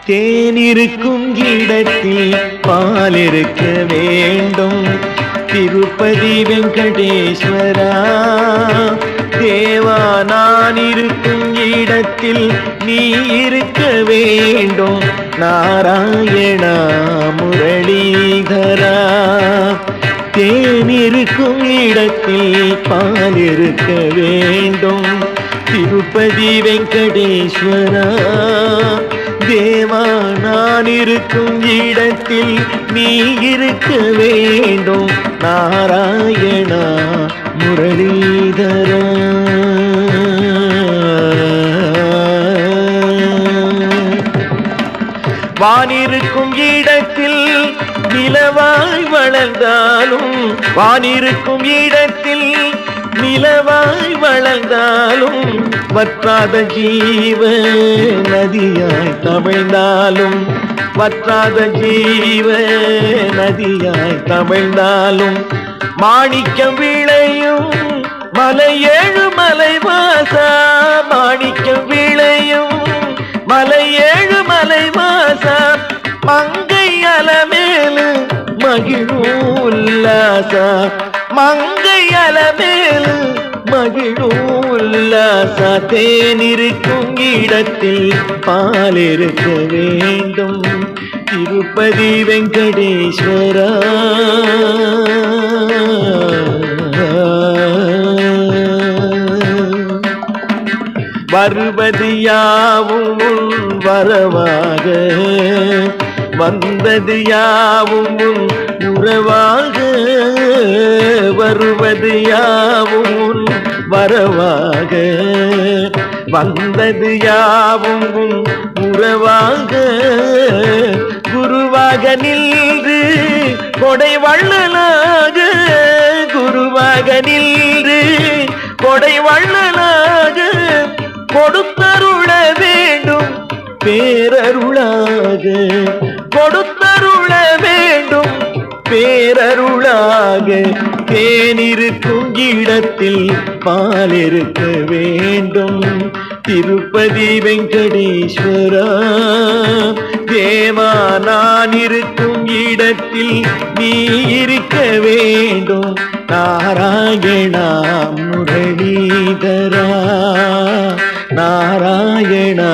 தேனிருக்கும் இடத்தில் பால் இருக்க வேண்டும். திருப்பதி வெங்கடேஸ்வரா தேவா, நான் இருக்கும் இடத்தில் நீ இருக்க வேண்டும். நாராயணா முரளிதரா, தேனிருக்கும் இடத்தில் பால் இருக்க வேண்டும். திருப்பதி வெங்கடேஸ்வரா தேவா, நான் இருக்கும் இடத்தில் நீ இருக்க வேண்டும். நாராயணா முரளிதரா, வானிருக்கும் இடத்தில் நிலவாய் வளர்ந்தாலும், வானிருக்கும் இடத்தில் நிலவாய் வளர்ந்தாலும், வற்றாத ஜீவ நதியாய் தவழ்ந்தாலும், வற்றாத ஜீவ நதியாய் தவழ்ந்தாலும், மாணிக்கம் விளையும் மலை ஏழு மலை வாசா, மாணிக்கம் விளையும் மலை ஏழு மலை வாசா, மங்கை அலமேலு மகிழும் உல்லாசா, மங்கை அலமேலு மகிழும் உல்லாசா, தேனிருக்கும் இடத்தில் பால் இருக்க வேண்டும். திருப்பதி வெங்கடேஸ்வரா வருவது யாவும் வரவாக, வந்தது யாவும் உறவாக, வருவது யாவும் வரவாக, வந்தது யாவும் உறவாக, குருவாக நின்று கொடை வள்ளலாக, குருவாக நின்று கொடை வள்ளலாக, கொடுத்தருள வேண்டும் பேரருளாக, கொடுத்தருள வேண்டும் பேரருளாக, தேனிருக்கும் இடத்தில் பால் இருக்க வேண்டும். திருப்பதி வெங்கடேஸ்வரா தேவா, நான் இருக்கும் இடத்தில் நீ இருக்க வேண்டும். நாராயணா முரளிதரா, நாராயணா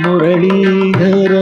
முரளிதரா.